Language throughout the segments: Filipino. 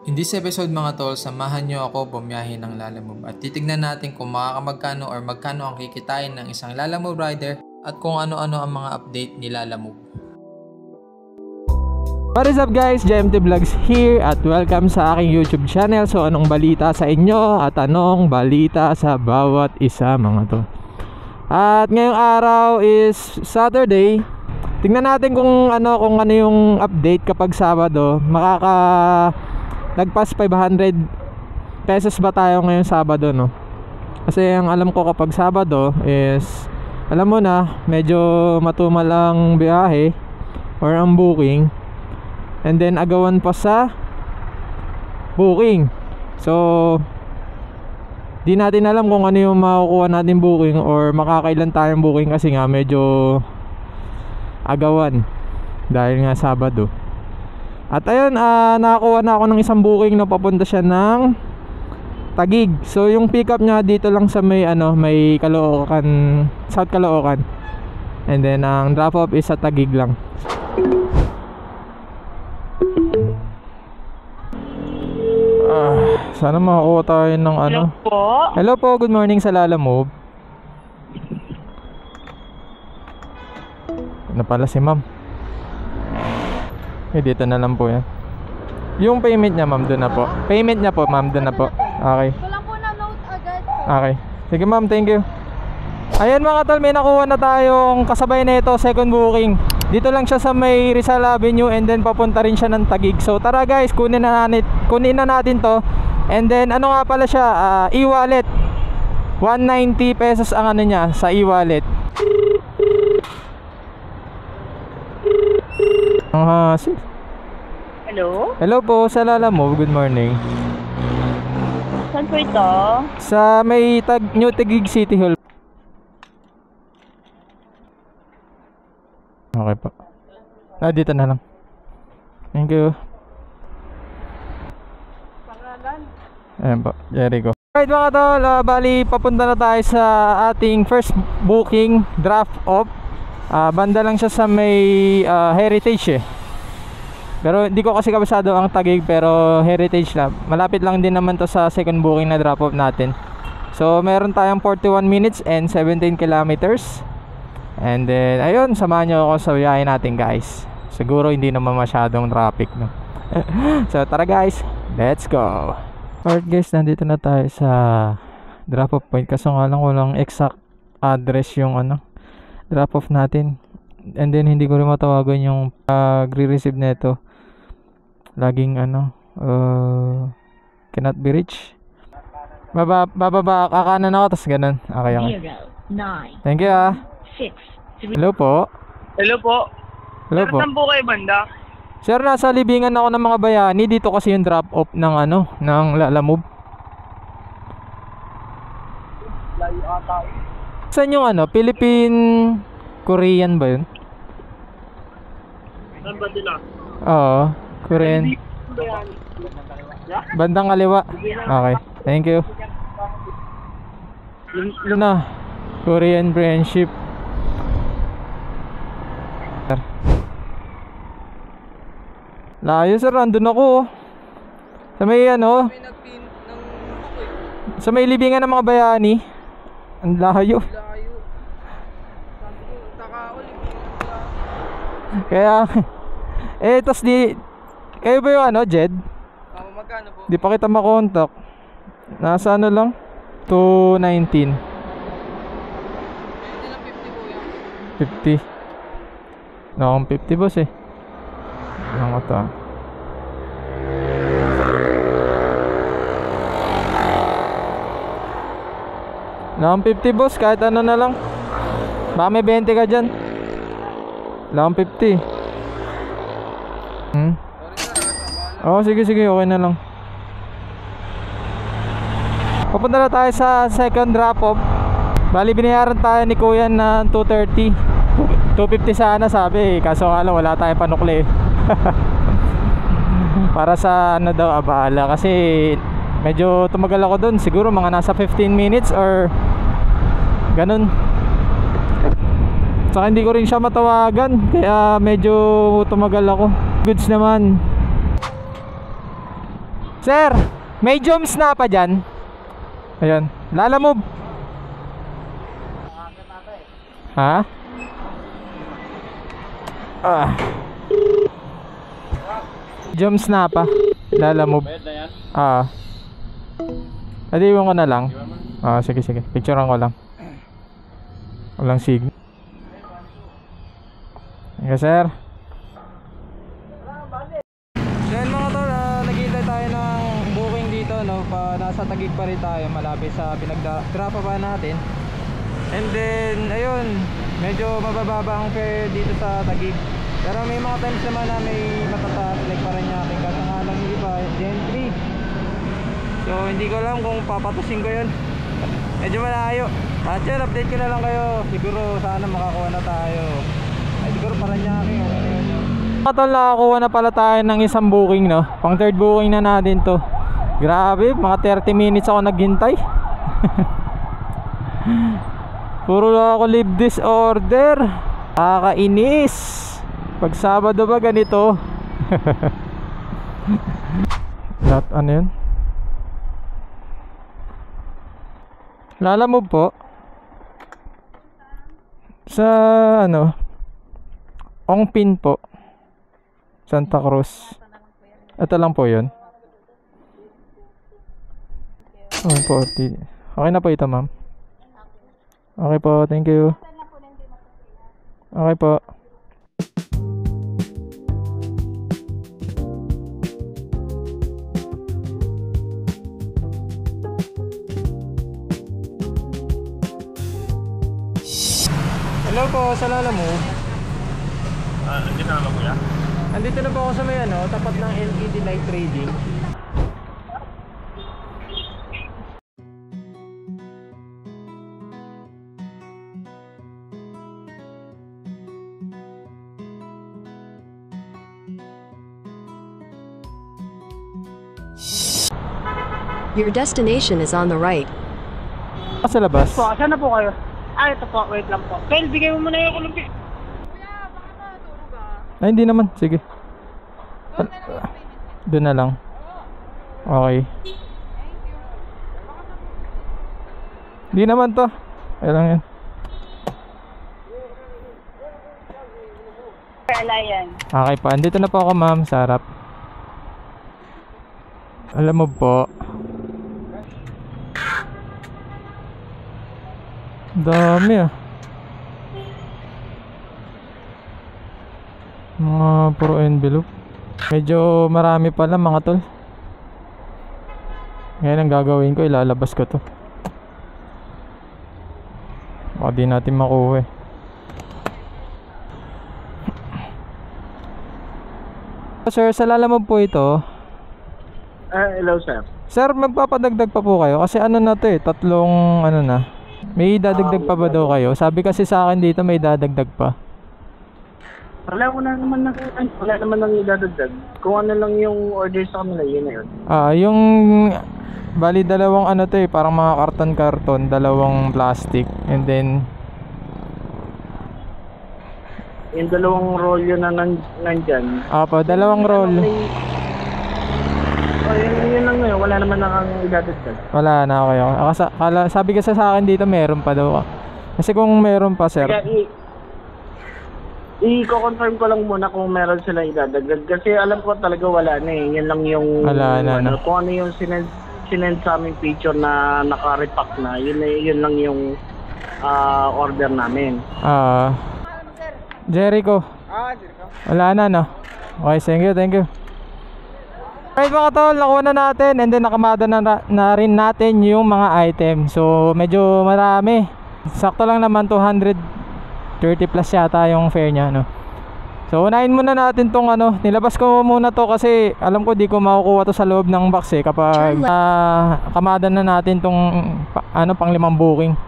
In this episode mga tol, samahan nyo ako bumiyahe ng Lalamove at titignan natin kung makakamakano or magkano ang kikitain ng isang Lalamove rider at kung ano-ano ang mga update ni Lalamove. What is up guys, JMT Vlogs here at welcome sa aking YouTube channel. So anong balita sa inyo at anong balita sa bawat isa mga to. At ngayong araw is Saturday. Tingnan natin kung ano yung update kapag Sabado. Nagpas 500 pesos ba tayo ngayong Sabado, no? Kasi ang alam ko kapag Sabado is, alam mo na, medyo matumal ang biyahe or ang booking. And then agawan pa sa booking. So di natin alam kung ano yung makukuha natin booking or makakailan tayong booking kasi nga medyo agawan dahil nga Sabado. At ayun, nakakuha na ako ng isang booking na papunta siya ng Taguig. So yung pick up niya dito lang sa may Caloocan, South Caloocan. And then ang drop off is sa Taguig lang. Sana makakuha tayo ng ano. Hello po. Hello po, good morning sa Lalamove. Ano pala si ma'am? Dito na lang po yan. Yung payment niya ma'am, doon na po. Payment niya po ma'am, doon na po. Okay. Wala po na note agad po. Okay. Sige ma'am, thank you. Ayan mga tol, may nakuha na tayong kasabay na ito, second booking. Dito lang siya sa may Rizal Avenue and then papunta rin siya ng Taguig. So tara guys, kunin na natin to. And then ano nga pala siya, e-wallet. 190 pesos ang ano niya sa e-wallet. Hello? Hello po sa Lalamove, good morning. Saan po ito? Sa may New Taguig City Hall. Okay po. Dito na lang. Thank you. Pangalan? Ayan po, Jericho. Alright mga tol, bali papunta na tayo sa ating first booking, drop off. Banda lang siya sa may Heritage eh. Pero hindi ko kasi kabisado ang Taguig, pero Heritage lang. Malapit lang din naman to sa second booking na drop off natin. So meron tayong 41 minutes and 17 kilometers. And then ayun, samahan nyo ako sa biyahe natin guys. Siguro hindi naman masyadong traffic, no? So tara guys, let's go. Alright guys, nandito na tayo sa drop off point. Kaso nga lang walang exact address yung drop off natin. And then hindi ko rin matawagan yung re-receive nito. Laging cannot be reached. Bababa kakanan ako, tas ganun. Okay, okay. 0, 9, Thank you 6, 3. Hello po. Hello po. Hello po. Saan po kayo banda? Sir, nasa libingan ako ng mga bayani. Dito kasi yung drop off ng ng Lalamove. Layo ata. Saan yung Philippine Korean ba yun? Saan ba sila? Oo, Korean. Bandang kaliwa. Okay, thank you. Luna, Korean friendship. Layo sir, andun ako. Sa may sa may libingan ng mga bayani. Ang layo. Kaya tas kayo ba yung Jed? Magkano po? Di pa kita makontak. Nasa lang 219. 50. Nakong 50 boss eh. Ano to? Nakong 50 boss, kahit ano na lang. Baka may 20 ka dyan. Nakong 50. Oo, sige, okay na lang. Papunta na tayo sa second drop off. Bali binayaran tayo ni kuya na 230. 250 sana sabi, kaso nga lang wala tayong panukli. Para sa daw abala, kasi medyo tumagal ako dun. Siguro mga nasa 15 minutes or ganun. Saka hindi ko rin siya matawagan, kaya medyo tumagal ako. Goods naman. Sir, may jumps na pa dyan. Ayun, Lalamove. Ha? Jumps na pa. Lalamove. Adiwan ko na lang. Sige. Picturean ko lang. Walang signal. Okay, sir. Then mga tol, naghihintay tayo ng booking dito, no? Nasa Taguig pa rin tayo, malapit sa pinagdrapa pa natin. And then, ayun, medyo mabababa ang fare dito sa Taguig. Pero may mga times naman na may matataas, like Parañaque, kasi nga lang yung iba, Gentry. So, hindi ko alam kung papatusin ko yun. Medyo malayo. At yun, update ko na lang kayo. Siguro, sana makakuha na tayo. Ay, siguro Parañaque, okay na yun. Mga tol, nakakuha na pala tayo ng isang booking, no? Pang third booking na natin to. Grabe, mga 30 minutes ako naghintay. Puro lang ako leave disorder. Kakainis. Pag Sabado ba ganito? Lahat ano yun? Lalamove po. Sa ano? Ongpin po, Santa Cruz. Ito lang po yun. Okay po. Okay na po ito, ma'am. Okay po, thank you. Okay po. Hello po, sa Lalamove. Nandito na ba kuya? Andito na po ako sa may ano, tapat ng LED light trading. Your destination is on the right. Sa labas. Po, saan na po kayo? Ito po, wait lang po. Kyle, bigay mo muna yung kulumpi. Ay, hindi naman. Sige. Doon na lang. Okay. Hindi naman to. Ay lang yan. Alayan. Okay pa. Andito na po ako, ma'am. Sa harap. Alam mo po. Dami ah. Mga puro envelope. Medyo marami pala mga tol. Ngayon ang gagawin ko, ilalabas ko to. Baka di natin makuha eh. Sir, sa Lalamove po ito. Hello, sir. Sir, magpapadagdag pa po kayo kasi ano na to eh, tatlong ano na. May dadagdag pa ba daw kayo? Sabi kasi sa akin dito may dadagdag pa. Wala naman nang idadagdag. Kung ano lang yung order sa kanila, yun na yun. Yung bali dalawang ano to eh, parang mga karton-karton, dalawang plastic, and then Yung dalawang rolyo na nandyan. dalawang roll. Yun lang yun. Wala naman nang idadagdag. Wala na kayo. Sabi kasi sa akin dito meron pa daw. Kasi kung meron pa, sir. Kaya i-confirm ko lang muna kung meron silang idadagdag. Kasi alam ko talaga wala na eh. Yan lang yung Wala na. kung ano yung sinend sa aming picture na naka-repack na. Yun lang yung order namin. Jericho. Jericho. Wala na, no? Okay, thank you. Alright mga tol, nakuha na natin and then nakamada na rin natin yung mga item. So medyo marami. Sakto lang naman 230 plus yata yung fare nya, no? So unahin muna natin tong ano, nilabas ko muna to kasi alam ko di ko makukuha to sa loob ng box eh kapag kamada na natin tong pang 5 booking.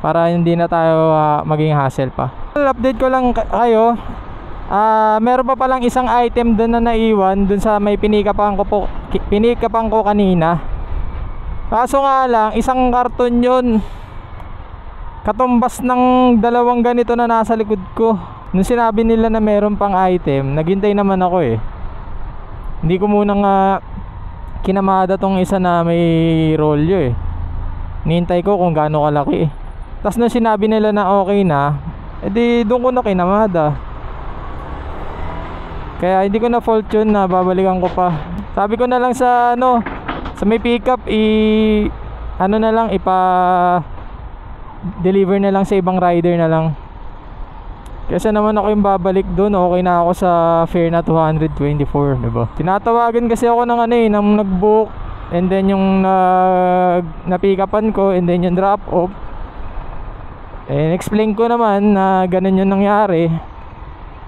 Para hindi na tayo maging hassle pa. Update ko lang kayo. Meron pa palang isang item doon na naiwan doon sa may pinikapan ko kanina. Kaso nga lang, isang karton yun. Katumbas ng dalawang ganito na nasa likod ko. Nung sinabi nila na meron pang item, naghintay naman ako eh. Hindi ko muna nga kinamada tong isa na may rolyo eh. Nihintay ko kung gaano kalaki eh. Tapos nung sinabi nila na okay na, edi doon ko na kinamada. Kaya hindi ko na fault yun na babalikan ko pa. Sabi ko na lang sa sa may pickup na lang ipa deliver na lang sa ibang rider na lang. Kasi naman ako yung babalik doon, okay na ako sa fare na 224, diba? Tinatawagan kasi ako ng ng nag-book, and then yung na-pick-upan ko, and then yung drop-off. And explain ko naman na ganun yung nangyari,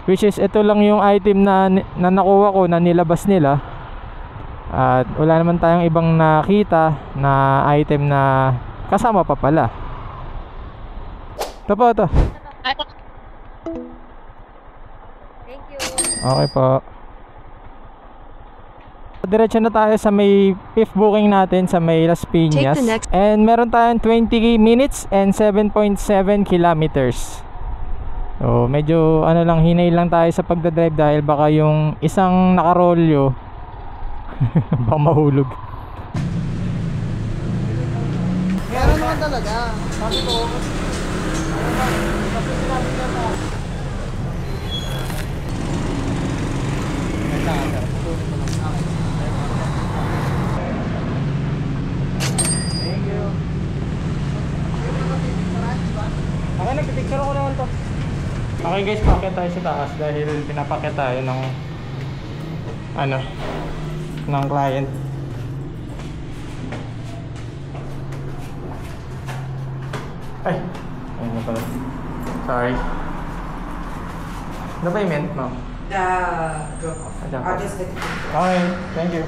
which is ito lang yung item na nakuha ko, na nilabas nila. At wala naman tayong ibang nakita na item na kasama pa pala. Ito po, ito. Thank you. Okay po. Diretso na tayo sa may fifth booking natin sa may Las Piñas. Take the next- And meron tayong 20 minutes and 7.7 kilometers. So medyo lang, hinay lang tayo sa pagdadrive dahil baka yung isang nakarolyo baka mahulog. Meron naman talaga. Sabi ko, Okay, nagpipicture ako naman to. Okay guys, packet tayo sa taas dahil pinapaket tayo ng ng client. Ay, ayun na pala. Sorry. Ano payment, ma'am? The drop off. I'll just take it. Okay, thank you.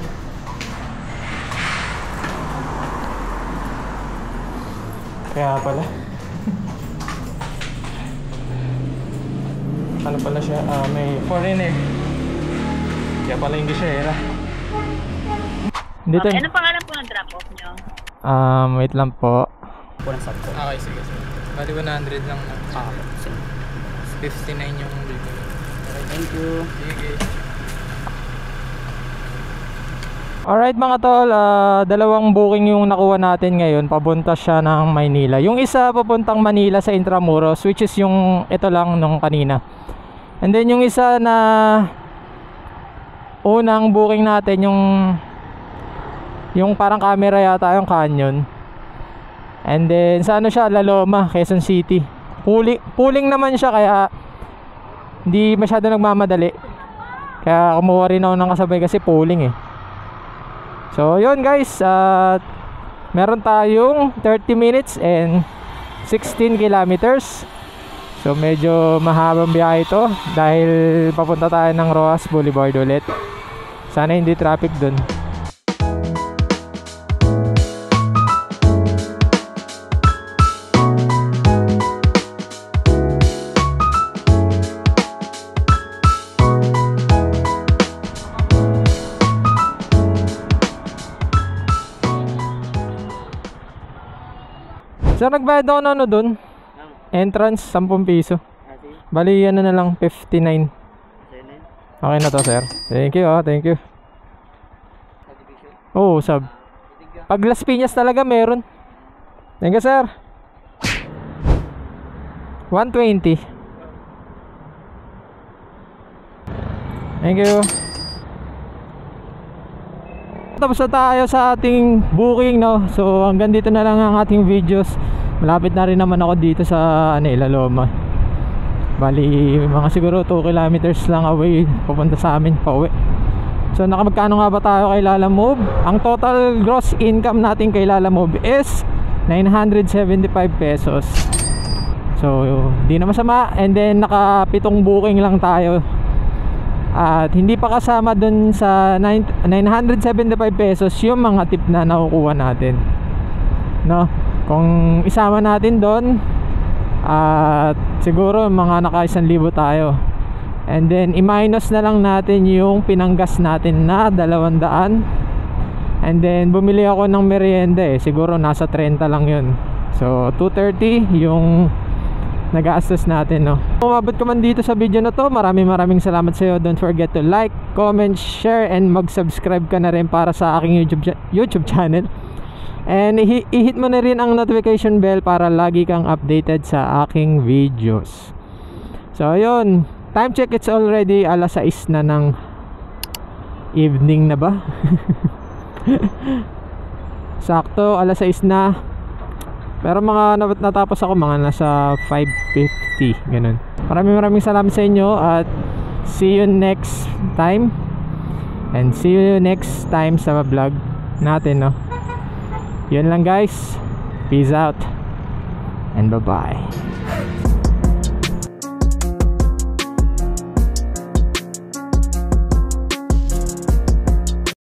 Kaya pala. Ano pala siya? May foreigner. Kaya pala English siya, Dito. Okay, ano pangalan po ng drop-off nyo? Wait lang po. Okay, sige. Bali 100 lang na. 59 yung bigay. thank you. Sige. Alright mga tol, dalawang booking yung nakuha natin ngayon. Papunta siya ng Maynila. Yung isa papuntang Manila sa Intramuros, which is yung ito lang nung kanina. And then yung isa na unang booking natin, yung parang camera yata, yung Canyon. And then sa siya, La Loma, Quezon City. Pooling naman siya, kaya hindi masyado nagmamadali. Kaya kumuha rin ako ng kasabay kasi pooling eh. So yun guys, meron tayong 30 minutes and 16 kilometers. So medyo mahabang biyahe ito dahil papunta tayo ng Rojas Boulevard ulit. Sana hindi traffic dun. So nagbayad ako na dun. Entrance 10 piso. Bali na lang 59. Okay na to, sir. Thank you, thank you. Oh, sub. Pag Las Piñas talaga meron. Thank you, sir. 120. Thank you. Tapos na tayo sa ating booking, no. So hanggang dito na lang ang ating videos. Malapit na rin naman ako dito sa La Loma. Bali mga siguro 2 kilometers lang away papunta sa amin pauwi. So nakamagkano nga ba tayo kay Lalamove? Ang total gross income natin kay Lalamove is 975 pesos. So di na masama. And then naka 7 booking lang tayo. At hindi pa kasama dun sa 975 pesos yung mga tip na nakukuha natin, no? Kung isama natin doon, at siguro mga naka 1,000 tayo. And then i-minus na lang natin yung pinanggas natin na 200. And then bumili ako ng merienda siguro nasa 30 lang yun. So 230 yung nag-a-assist natin, no? Kung umabot ka man dito sa video na to, maraming salamat sa iyo. Don't forget to like, comment, share, and mag-subscribe ka na rin para sa aking YouTube channel. And i-hit mo na rin ang notification bell para lagi kang updated sa aking videos. So ayun, time check, it's already 6:00 na ng evening na ba? Sakto, 6:00 na. Pero mga natapos ako mga nasa 5:50, ganun. Maraming salamat sa inyo at see you next time. And see you next time sa vlog natin, no? Yun lang guys. Peace out and bye-bye.